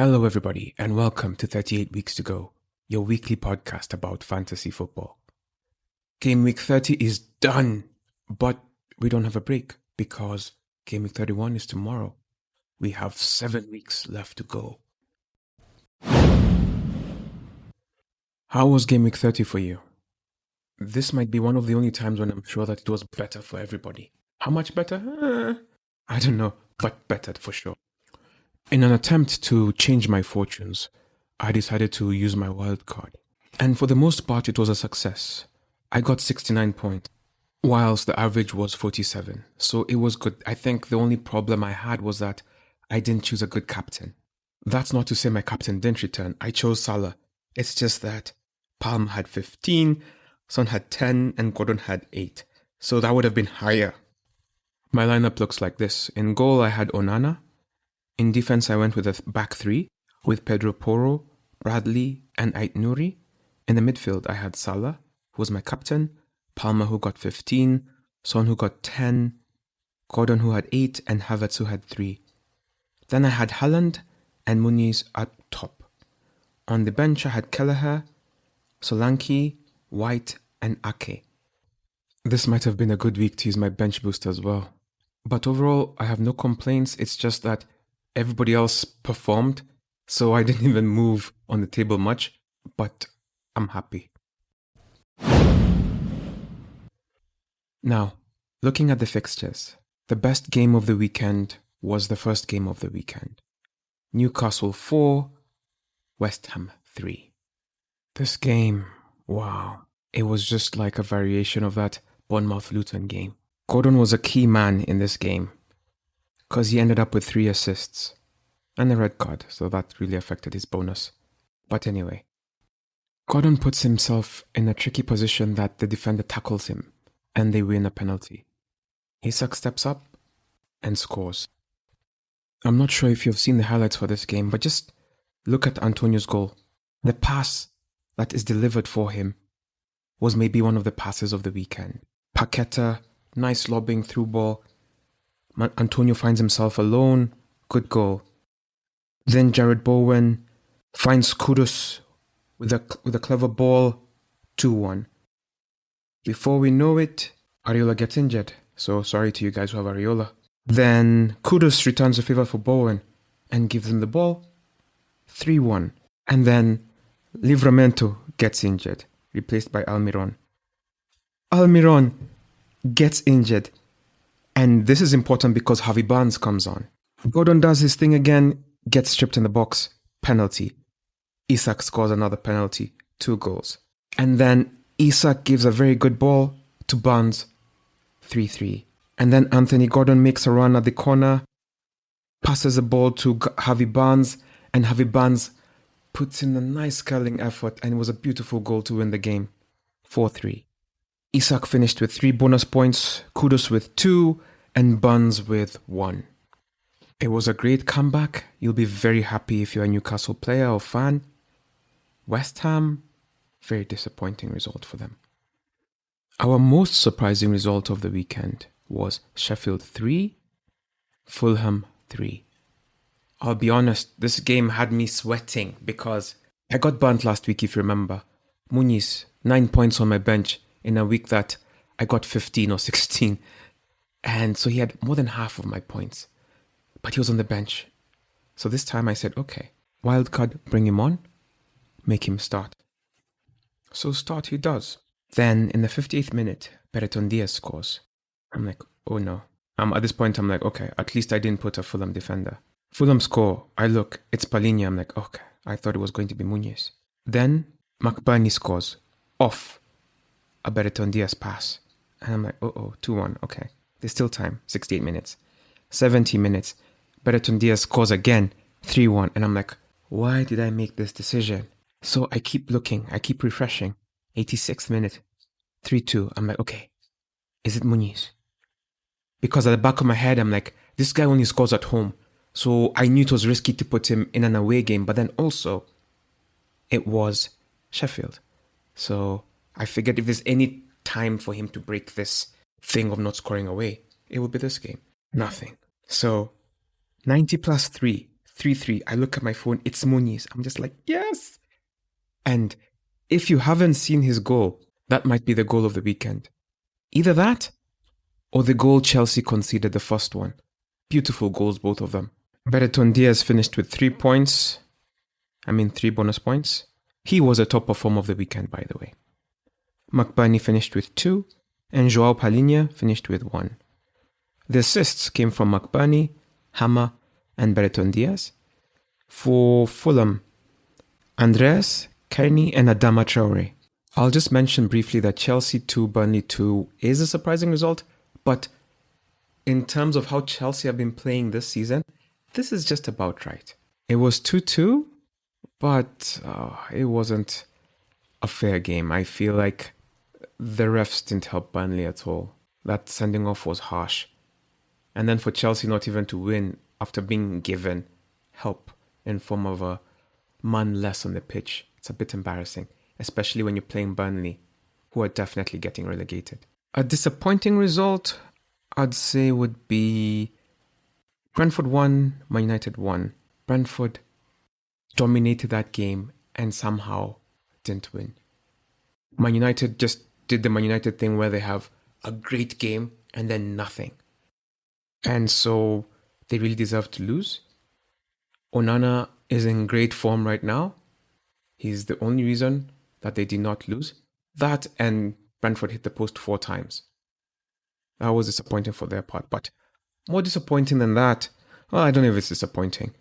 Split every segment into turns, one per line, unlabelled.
Hello, everybody, and welcome to 38 Weeks to Go, your weekly podcast about fantasy football. Game Week 30 is done, but we don't have a break because Game Week 31 is tomorrow. We have 7 weeks left to go. How was Game Week 30 for you? This might be one of the only times when I'm sure that it was better for everybody. How much better? I don't know, but better for sure. In an attempt to change my fortunes, I decided to use my wild card. And for the most part, it was a success. I got 69 points, whilst the average was 47. So it was good. I think the only problem I had was that I didn't choose a good captain. That's not to say my captain didn't return. I chose Salah. It's just that Palm had 15, Son had 10, and Gordon had 8. So that would have been higher. My lineup looks like this. In goal, I had Onana. In defense, I went with a back three with Pedro Porro, Bradley, and Ait Nouri. In the midfield, I had Salah, who was my captain, Palmer, who got 15, Son, who got 10, Gordon, who had 8, and Havertz, who had 3. Then I had Haaland and Muniz at top. On the bench, I had Kelleher, Solanke, White, and Ake. This might have been a good week to use my bench boost as well. But overall, I have no complaints. It's just that everybody else performed, so I didn't even move on the table much, but I'm happy. Now, looking at the fixtures, the best game of the weekend was the first game of the weekend. Newcastle 4, West Ham 3. This game, wow, it was just like a variation of that Bournemouth-Luton game. Gordon was a key man in this game, because he ended up with 3 assists and a red card, so that really affected his bonus. But anyway, Gordon puts himself in a tricky position that the defender tackles him and they win a penalty. Isak steps up and scores. I'm not sure if you've seen the highlights for this game, but just look at Antonio's goal. The pass that is delivered for him was maybe one of the passes of the weekend. Paqueta, nice lobbing through ball. Antonio finds himself alone. Good goal. Then Jared Bowen finds Kudus with a clever ball. 2-1. Before we know it, Areola gets injured. So sorry to you guys who have Areola. Then Kudus returns a favor for Bowen and gives him the ball. 3-1. And then Livramento gets injured, replaced by Almiron. Almiron gets injured. And this is important because Harvey Barnes comes on. Gordon does his thing again, gets stripped in the box, penalty. Isak scores another penalty, 2 goals. And then Isak gives a very good ball to Barnes, 3-3. And then Anthony Gordon makes a run at the corner, passes the ball to Harvey Barnes, and Harvey Barnes puts in a nice curling effort, and it was a beautiful goal to win the game, 4-3. Isak finished with 3 bonus points, Kudus with 2, and Barnes with 1. It was a great comeback. You'll be very happy if you're a Newcastle player or fan. West Ham, very disappointing result for them. Our most surprising result of the weekend was Sheffield 3, Fulham 3. I'll be honest, this game had me sweating because I got burnt last week, if you remember. Muniz, 9 points on my bench in a week that I got 15 or 16. And so he had more than half of my points. But he was on the bench. So this time I said, okay, wildcard, bring him on, make him start. So start he does. Then in the 58th minute, Bertrand Diaz scores. I'm like, oh no. At this point, I'm like, okay, at least I didn't put a Fulham defender. Fulham score. I look, it's Palhinha. I'm like, okay, I thought it was going to be Muniz. Then McBurney scores off a Bertrand Diaz pass. And I'm like, 2-1, okay. There's still time, 68 minutes. 70 minutes, Bertrand Diaz scores again, 3-1. And I'm like, why did I make this decision? So I keep looking, I keep refreshing. 86th minute, 3-2. I'm like, okay, is it Muniz? Because at the back of my head, I'm like, this guy only scores at home. So I knew it was risky to put him in an away game. But then also, it was Sheffield. So I figured if there's any time for him to break this thing of not scoring away, it would be this game. Nothing. So 90 plus 3, 3-3. I look at my phone, it's Muniz. I'm just like, yes. And if you haven't seen his goal, that might be the goal of the weekend. Either that or the goal Chelsea conceded, the first one. Beautiful goals, both of them. Bertrand Diaz finished with 3 points. 3 bonus points. He was a top performer of the weekend, by the way. McBurney finished with 2, and Joao Palhinha finished with 1. The assists came from McBurney, Hammer, and Bertrand Diaz. For Fulham, Andreas, Kearney, and Adama Traore. I'll just mention briefly that Chelsea 2, Burnley 2 is a surprising result, but in terms of how Chelsea have been playing this season, this is just about right. It was 2-2, but it wasn't a fair game. I feel like the refs didn't help Burnley at all. That sending off was harsh. And then for Chelsea not even to win after being given help in form of a man less on the pitch, it's a bit embarrassing, especially when you're playing Burnley, who are definitely getting relegated. A disappointing result, I'd say, would be Brentford 1, Man United 1. Brentford dominated that game and somehow didn't win. Man United just did the Man United thing where they have a great game and then nothing. And so they really deserve to lose. Onana is in great form right now. He's the only reason that they did not lose. That and Brentford hit the post 4 times. That was disappointing for their part. But more disappointing than that, well, I don't know if it's disappointing.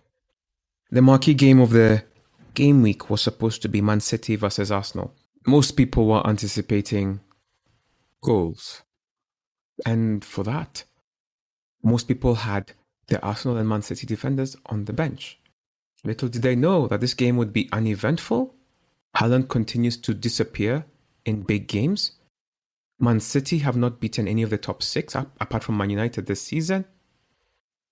The marquee game of the game week was supposed to be Man City versus Arsenal. Most people were anticipating goals. And for that, most people had the Arsenal and Man City defenders on the bench. Little did they know that this game would be uneventful. Haaland continues to disappear in big games. Man City have not beaten any of the top 6 apart from Man United this season.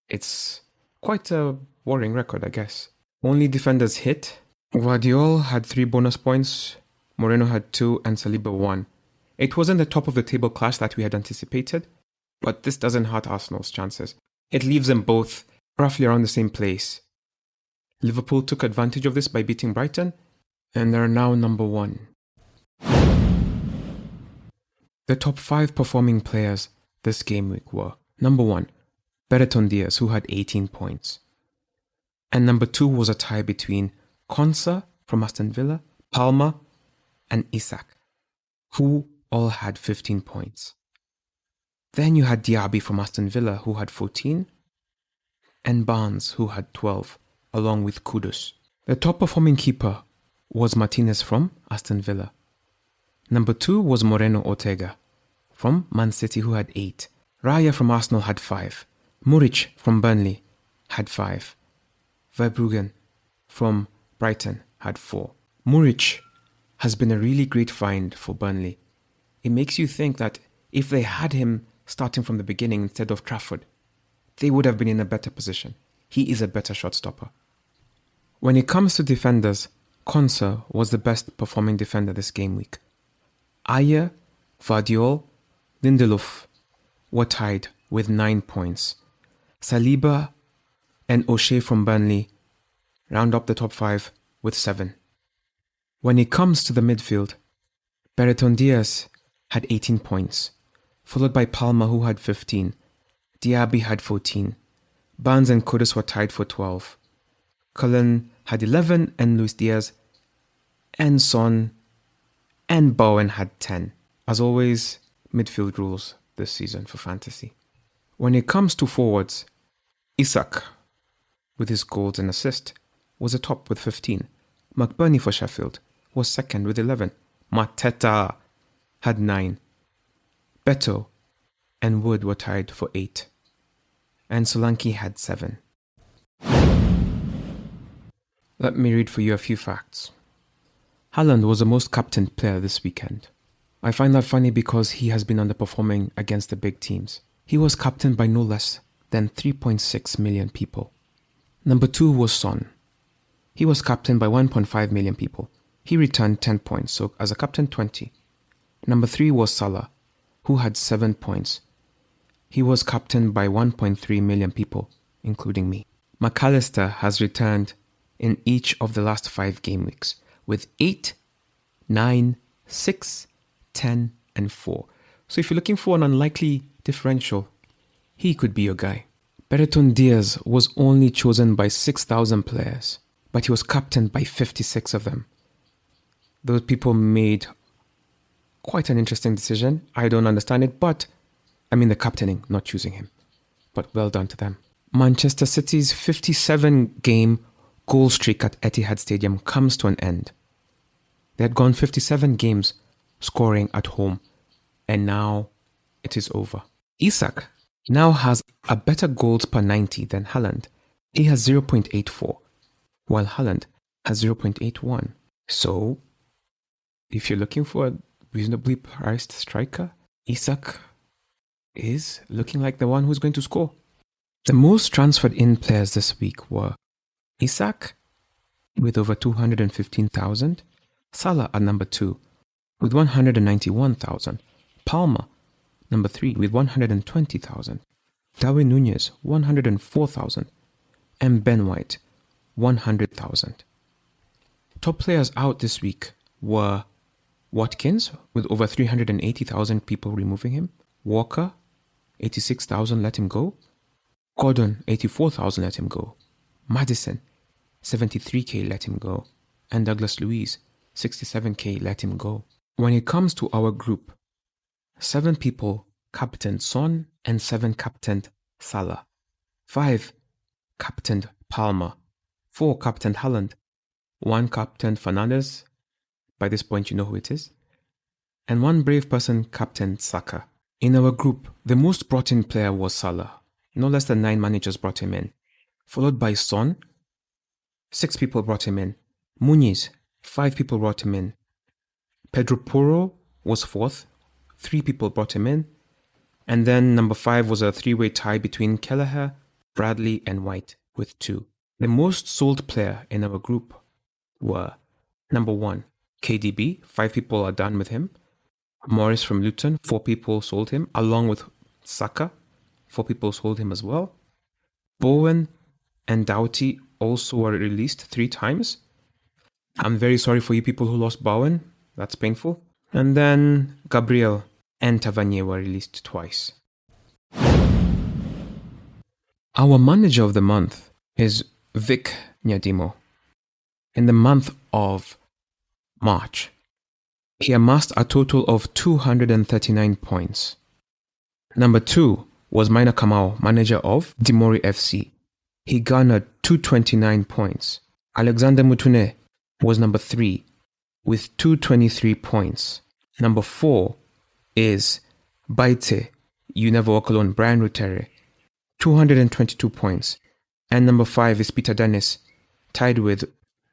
It's quite a worrying record, I guess. Only defenders hit. Guardiola had 3 bonus points, Moreno had 2, and Saliba 1. It wasn't the top of the table clash that we had anticipated, but this doesn't hurt Arsenal's chances. It leaves them both roughly around the same place. Liverpool took advantage of this by beating Brighton, and they're now number 1. The top 5 performing players this game week were: number 1, Bertrand Diaz, who had 18 points. And number 2 was a tie between Konsa from Aston Villa, Palmer, and Isak, who all had 15 points. Then you had Diaby from Aston Villa, who had 14, and Barnes, who had 12, along with Kudus. The top performing keeper was Martinez from Aston Villa. Number 2 was Moreno Ortega from Man City, who had 8. Raya from Arsenal had 5. Muric from Burnley had 5. Verbruggen from Brighton had 4. Muric has been a really great find for Burnley. It makes you think that if they had him starting from the beginning instead of Trafford, they would have been in a better position. He is a better shot stopper. When it comes to defenders, Konsa was the best performing defender this game week. Ayer, Vardiol, Lindelof were tied with 9 points. Saliba and O'Shea from Burnley round up the top 5 with 7. When it comes to the midfield, Bertrand Diaz had 18 points, followed by Palmer, who had 15. Diaby had 14. Barnes and Kudus were tied for 12. Cullen had 11, and Luis Diaz and Son and Bowen had 10. As always, midfield rules this season for fantasy. When it comes to forwards, Isak, with his goals and assist, was atop with 15. McBurney for Sheffield was second with 11. Mateta had 9. Beto and Wood were tied for 8. And Solanke had 7. Let me read for you a few facts. Haaland was the most captained player this weekend. I find that funny because he has been underperforming against the big teams. He was captained by no less than 3.6 million people. Number 2 was Son. He was captained by 1.5 million people. He returned 10 points, so as a captain 20. Number 3 was Salah, who had 7 points. He was captained by 1.3 million people, including me. McAllister has returned in each of the last 5 game weeks with 8, 9, 6, 10, and 4. So if you're looking for an unlikely differential, he could be your guy. Berton Diaz was only chosen by 6,000 players, but he was captained by 56 of them. Those people made quite an interesting decision. I don't understand it, but I mean the captaining, not choosing him. But well done to them. Manchester City's 57-game goal streak at Etihad Stadium comes to an end. They had gone 57 games scoring at home, and now it is over. Isak now has a better goals per 90 than Haaland. He has 0.84, while Haaland has 0.81. So, if you're looking for a reasonably priced striker, Isak is looking like the one who's going to score. The most transferred in players this week were Isak with over 215,000, Salah at number 2 with 191,000, Palmer number 3 with 120,000, Darwin Nunez 104,000, and Ben White 100,000. Top players out this week were Watkins with over 380,000 people removing him, Walker 86,000 let him go, Gordon 84,000 let him go, Maddison 73k let him go, and Douglas Luiz 67k let him go. When it comes to our group, 7 people captained Son and 7 captained Salah, 5 captained Palmer, 4 captained Haaland, 1 captained Fernandes, by this point you know who it is, and 1 brave person captained Saka. In our group, the most brought in player was Salah. No less than 9 managers brought him in, followed by Son. 6 people brought him in. Muniz, 5 people brought him in. Pedro Porro was 4th. 3 people brought him in. And then number 5 was a 3-way tie between Kelleher, Bradley, and White with 2. The most sold player in our group were number 1, KDB. 5 people are done with him. Morris from Luton, 4 people sold him, along with Saka. 4 people sold him as well. Bowen and Doughty also were released 3 times. I'm very sorry for you people who lost Bowen. That's painful. And then Gabriel and Tavernier were released twice. Our manager of the month is Vic Nyadimo. In the month of March, he amassed a total of 239 points. Number 2 was Maina Kamau, manager of Dimori FC. He garnered 229 points. Alexander Mutune was number 3 with 223 points. Number 4 is Baite, You Never Walk Alone, Brian Rutere, 222 points. And number 5 is Peter Dennis, tied with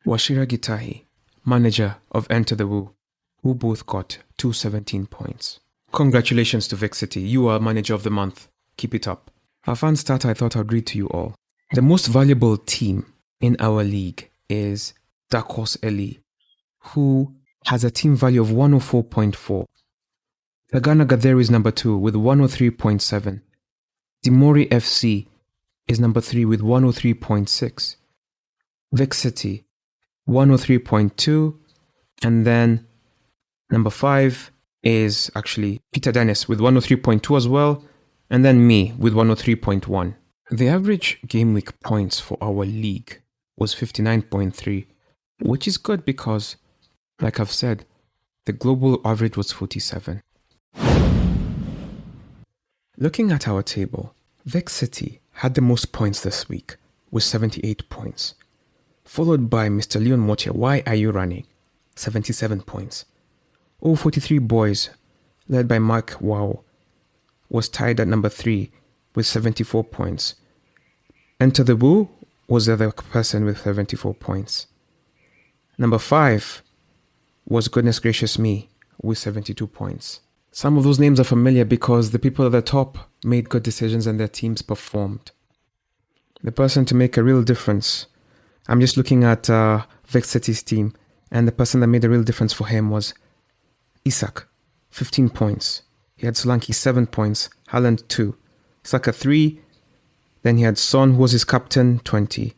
Washira Gitahi, manager of Enter the Woo, who both got 217 points. Congratulations to Vic City, you are manager of the month. Keep it up. A fun stat I thought I'd read to you all. The most valuable team in our league is Dark Horse Eli, who has a team value of 104.4. Tagana Gatheri is number 2 with 103.7. Dimori FC is number 3 with 103.6. Vic City, 103.2. And then number 5 is actually Peter Dennis with 103.2 as well. And then me with 103.1. The average game week points for our league was 59.3, which is good because, like I've said, the global average was 47. Looking at our table, Vic City had the most points this week with 78 points, followed by Mr. Leon Moche, Why Are You Running? 77 points. 043 Boys, led by Mark Wow, was tied at number 3 with 74 points. Enter the Woo was the other person with 74 points. Number 5 was Goodness Gracious Me with 72 points. Some of those names are familiar because the people at the top made good decisions and their teams performed. The person to make a real difference, I'm just looking at Vic City's team, and the person that made a real difference for him was Isak, 15 points. He had Solanke 7 points, Haaland 2, Saka 3, Then he had Son, who was his captain, 20.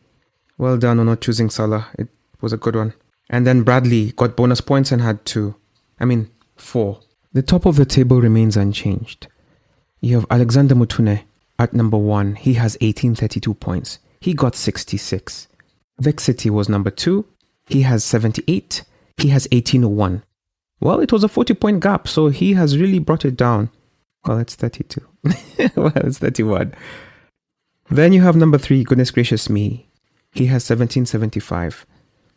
Well done on not choosing Salah. It was a good one. And then Bradley got bonus points and had 4. The top of the table remains unchanged. You have Alexander Mutune at number 1. He has 1832 points. He got 66. Vic City was number 2. He has 78. He has 1801. Well, it was a 40-point gap, so he has really brought it down. Well, it's 32. Well, it's 31. Then you have number 3, goodness gracious me. He has 1775.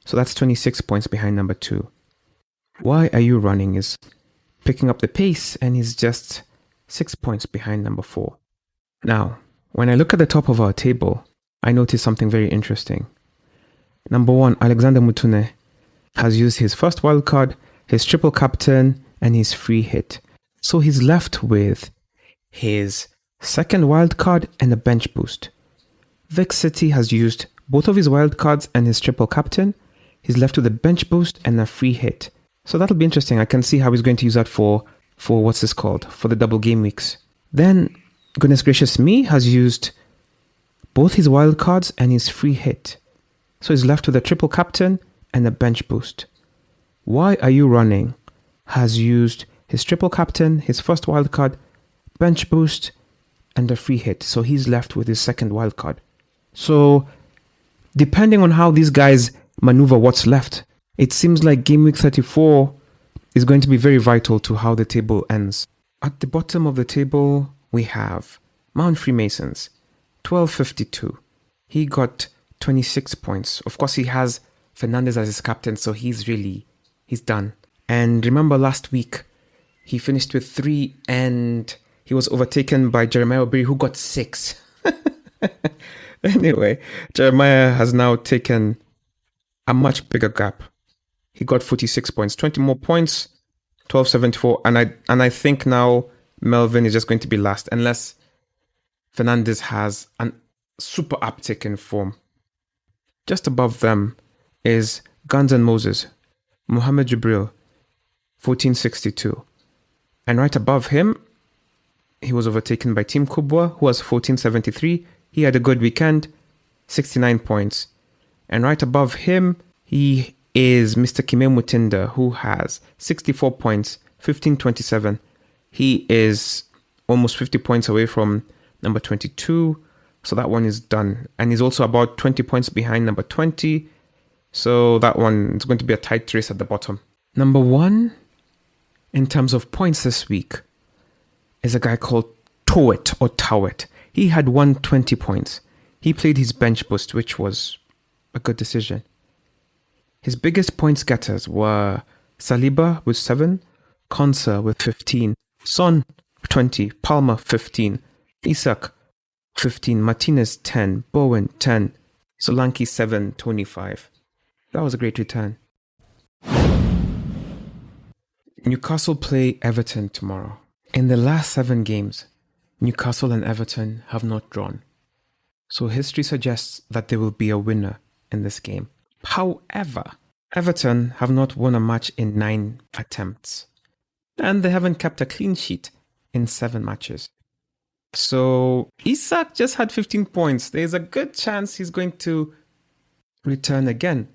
So that's 26 points behind number 2. Why Are You Running is picking up the pace and he's just 6 points behind number 4. Now, when I look at the top of our table, I notice something very interesting. Number 1, Alexander Mutune has used his first wildcard, his triple captain, and his free hit. So he's left with his second wildcard and a bench boost. Vic City has used both of his wildcards and his triple captain. He's left with a bench boost and a free hit. So that'll be interesting. I can see how he's going to use that for what's this called? For the double game weeks. Then, goodness gracious me, has used both his wildcards and his free hit. So he's left with a triple captain and a bench boost. Why Are You Running has used his triple captain, his first wildcard, bench boost, and a free hit. So he's left with his second wildcard. So depending on how these guys maneuver what's left, it seems like game week 34 is going to be very vital to how the table ends. At the bottom of the table, we have Mount Freemasons, 1252. He got 26 points. Of course, he has Fernandez as his captain, so he's done. And remember last week, he finished with 3 and he was overtaken by Jeremiah Obiri, who got 6. Anyway, Jeremiah has now taken a much bigger gap. He got 46 points, 20 more points, 1274. And I think now Melvin is just going to be last unless Fernandez has a super uptick in form. Just above them is Guns N' Moses, Muhammad Jibril, 1462. And right above him, he was overtaken by Team Kubwa, who was 1473. He had a good weekend, 69 points. And right above him, he is Mr. Kime Mutinda, who has 64 points, 1527. He is almost 50 points away from number 22. So that one is done. And he's also about 20 points behind number 20. So that one is going to be a tight race at the bottom. Number 1, in terms of points this week, is a guy called Towet. He had 120 points. He played his bench boost, which was a good decision. His biggest points getters were Saliba with 7, Konsa with 15, Son 20, Palmer 15, Isak 15, Martinez 10, Bowen 10, Solanke 7, Tony 5. That was a great return. Newcastle play Everton tomorrow. In the last 7 games, Newcastle and Everton have not drawn. So history suggests that there will be a winner in this game. However, Everton have not won a match in 9 attempts. And they haven't kept a clean sheet in 7 matches. So Isak just had 15 points. There's a good chance he's going to return again,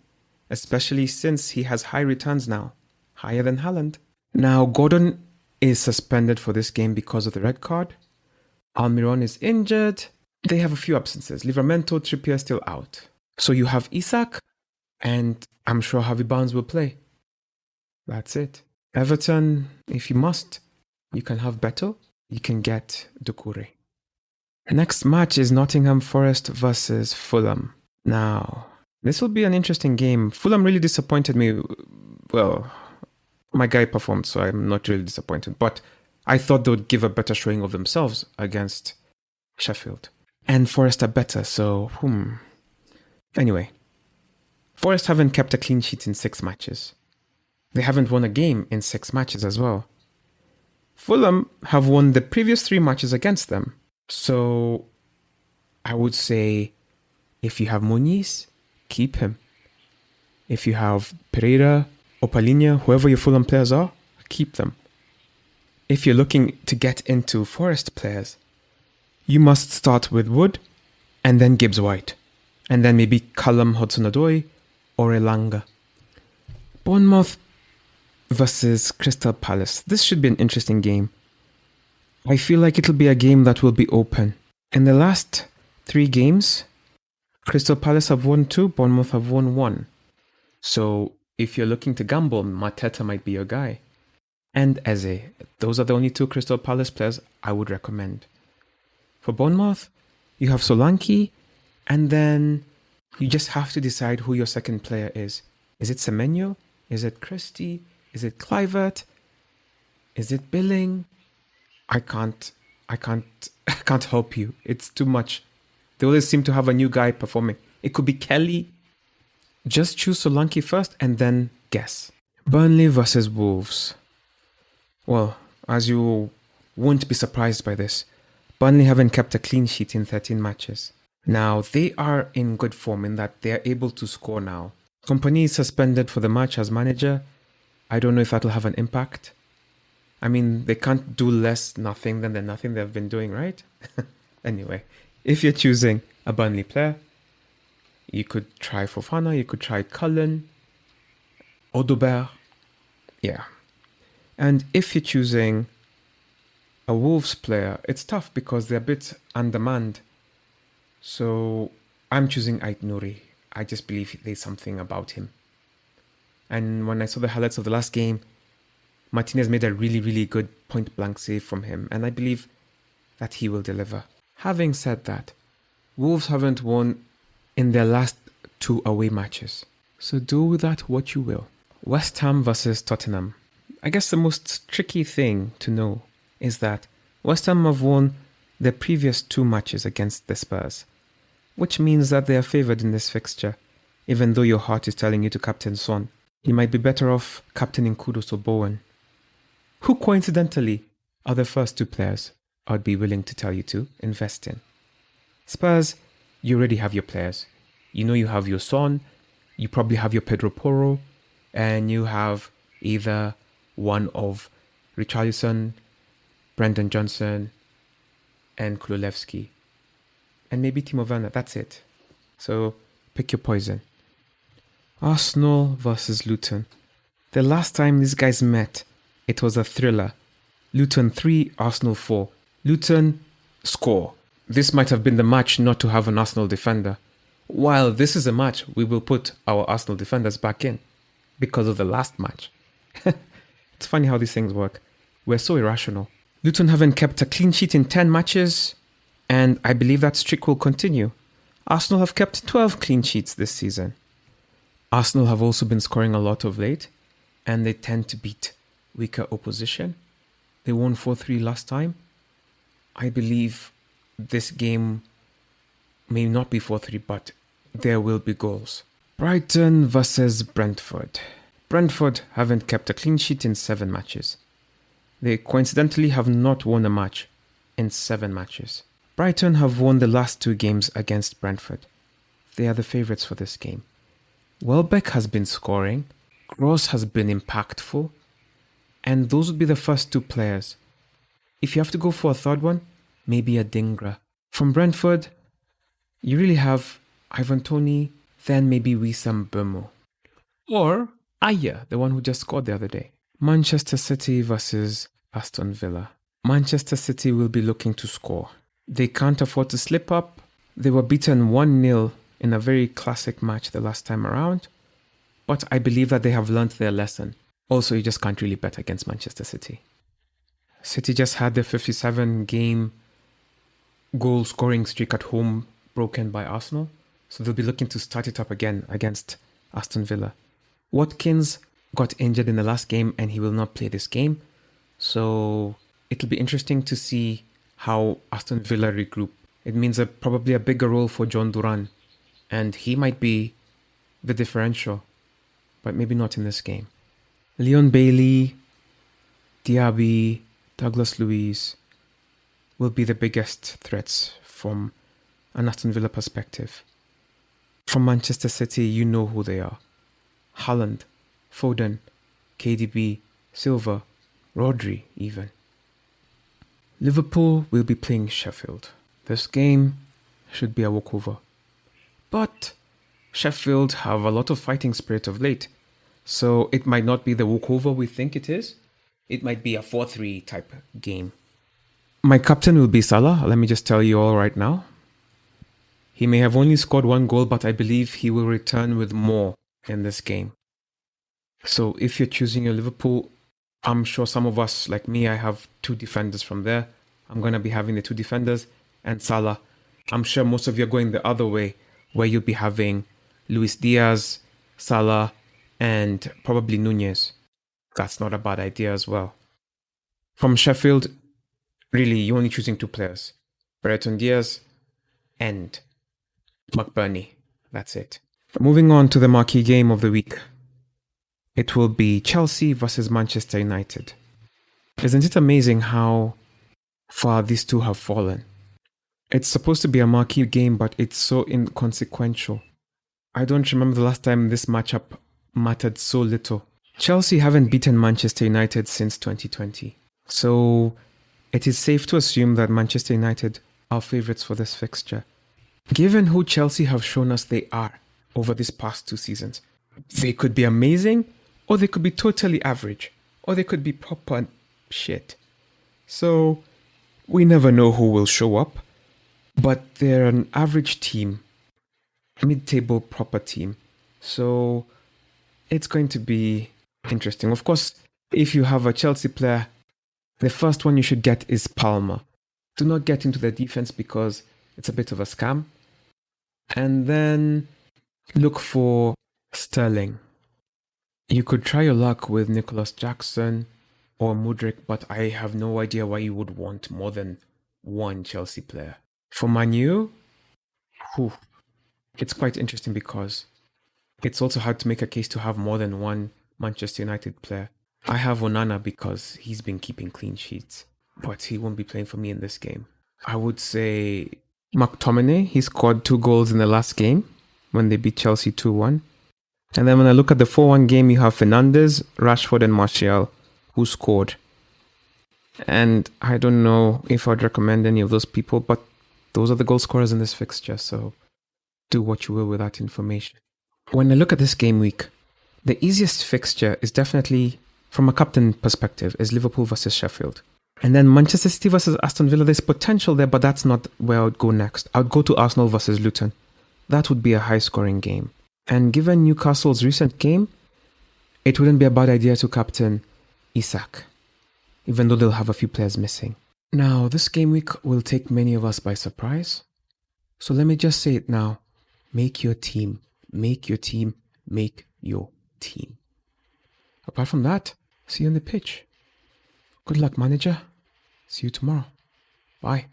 especially since he has high returns now, higher than Haaland. Now, Gordon is suspended for this game because of the red card. Almiron is injured. They have a few absences. Livramento, Trippier still out. So you have Isak, and I'm sure Harvey Barnes will play. That's it. Everton, if you must, you can have Beto. You can get Doucouré. Next match is Nottingham Forest versus Fulham. Now, this will be an interesting game. Fulham really disappointed me. Well, my guy performed, so I'm not really disappointed. But I thought they would give a better showing of themselves against Sheffield. And Forest are better, so Anyway, Forest haven't kept a clean sheet in 6 matches. They haven't won a game in 6 matches as well. Fulham have won the previous 3 matches against them. So I would say if you have Muniz, keep him. If you have Pereira, Opalinha, whoever your Fulham players are, keep them. If you're looking to get into Forest players, you must start with Wood, and then Gibbs White, and then maybe Callum Hudson-Odoi or Elanga. Bournemouth versus Crystal Palace. This should be an interesting game. I feel like it'll be a game that will be open. In the last 3 games, Crystal Palace have won 2, Bournemouth have won 1. So if you're looking to gamble, Mateta might be your guy. And Eze. Those are the only 2 Crystal Palace players I would recommend. For Bournemouth, you have Solanke, and then you just have to decide who your second player is. Is it Semenyo? Is it Christie? Is it Kluivert? Is it Billing? I can't help you. It's too much. They always seem to have a new guy performing. It could be Kelly. Just choose Solanke first and then guess. Burnley versus Wolves. Well, as you won't be surprised by this, Burnley haven't kept a clean sheet in 13 matches. Now, they are in good form in that they are able to score now. Kompany is suspended for the match as manager. I don't know if that'll have an impact. I mean, they can't do nothing than the nothing they've been doing, right? Anyway, if you're choosing a Burnley player, you could try Fofana, you could try Cullen, Odobert. Yeah. And if you're choosing a Wolves player, it's tough because they're a bit undermanned. So I'm choosing Ait Nouri. I just believe there's something about him. And when I saw the highlights of the last game, Martinez made a really, really good point-blank save from him. And I believe that he will deliver. Having said that, Wolves haven't won in their last 2 away matches. So do with that what you will. West Ham versus Tottenham. I guess the most tricky thing to know is that West Ham have won their previous 2 matches against the Spurs, which means that they are favoured in this fixture, even though your heart is telling you to captain Son. You might be better off captaining Kudus or Bowen, who coincidentally are the first 2 players I'd be willing to tell you to invest in. Spurs, you already have your players. You know you have your Son, you probably have your Pedro Porro, and you have either one of Richarlison, Brendan Johnson, and Kululevsky. And maybe Timo Werner, that's it. So pick your poison. Arsenal versus Luton. The last time these guys met, it was a thriller. Luton 3, Arsenal 4. Luton score. This might have been the match not to have an Arsenal defender. While this is a match, we will put our Arsenal defenders back in because of the last match. It's funny how these things work. We're so irrational. Luton haven't kept a clean sheet in 10 matches, and I believe that streak will continue. Arsenal have kept 12 clean sheets this season. Arsenal have also been scoring a lot of late, and they tend to beat weaker opposition. They won 4-3 last time. I believe this game may not be 4-3, but there will be goals. Brighton versus Brentford. Brentford haven't kept a clean sheet in 7 matches. They coincidentally have not won a match in 7 matches. Brighton have won the last 2 games against Brentford. They are the favourites for this game. Welbeck has been scoring, Gross has been impactful, and those would be the first 2 players. If you have to go for a third one, maybe a Dingra. From Brentford, you really have Ivan Toney, then maybe Wissam Burmo. Or Aya, the one who just scored the other day. Manchester City versus Aston Villa. Manchester City will be looking to score. They can't afford to slip up. They were beaten 1-0 in a very classic match the last time around. But I believe that they have learnt their lesson. Also, you just can't really bet against Manchester City. City just had their 57-game goal scoring streak at home broken by Arsenal. So they'll be looking to start it up again against Aston Villa. Watkins got injured in the last game and he will not play this game. So it'll be interesting to see how Aston Villa regroup. It means probably a bigger role for John Duran. And he might be the differential, but maybe not in this game. Leon Bailey, Diaby, Douglas Luiz will be the biggest threats from an Aston Villa perspective. From Manchester City, you know who they are. Haaland, Foden, KDB, Silva, Rodri even. Liverpool will be playing Sheffield. This game should be a walkover. But Sheffield have a lot of fighting spirit of late, so it might not be the walkover we think it is. It might be a 4-3 type game. My captain will be Salah, let me just tell you all right now. He may have only scored 1 goal, but I believe he will return with more in this game. So if you're choosing your Liverpool, I'm sure some of us, like me, I have 2 defenders from there. I'm going to be having the 2 defenders and Salah. I'm sure most of you are going the other way, where you'll be having Luis Diaz, Salah, and probably Nunez. That's not a bad idea as well. From Sheffield, really, you're only choosing 2 players. Brereton Diaz and McBurney. That's it. Moving on to the marquee game of the week. It will be Chelsea versus Manchester United. Isn't it amazing how far these 2 have fallen? It's supposed to be a marquee game, but it's so inconsequential. I don't remember the last time this matchup mattered so little. Chelsea haven't beaten Manchester United since 2020. So it is safe to assume that Manchester United are favourites for this fixture. Given who Chelsea have shown us they are over these past 2 seasons, they could be amazing, or they could be totally average, or they could be proper shit. So we never know who will show up, but they're an average team, mid-table proper team. So it's going to be interesting. Of course, if you have a Chelsea player, the first one you should get is Palmer. Do not get into the defense because it's a bit of a scam. And then look for Sterling. You could try your luck with Nicholas Jackson or Mudryk, but I have no idea why you would want more than 1 Chelsea player. For Manu, it's quite interesting because it's also hard to make a case to have more than 1 Manchester United player. I have Onana because he's been keeping clean sheets, but he won't be playing for me in this game. I would say McTominay, he scored 2 goals in the last game when they beat Chelsea 2-1. And then when I look at the 4-1 game, you have Fernandes, Rashford and Martial who scored. And I don't know if I'd recommend any of those people, but those are the goal scorers in this fixture, so do what you will with that information. When I look at this game week, the easiest fixture is definitely, from a captain perspective, is Liverpool versus Sheffield. And then Manchester City versus Aston Villa, there's potential there, but that's not where I would go next. I would go to Arsenal versus Luton. That would be a high-scoring game. And given Newcastle's recent game, it wouldn't be a bad idea to captain Isak, even though they'll have a few players missing. Now, this game week will take many of us by surprise. So let me just say it now. Make your team. Make your team. Make your team. Apart from that, see you on the pitch. Good luck, manager. See you tomorrow. Bye.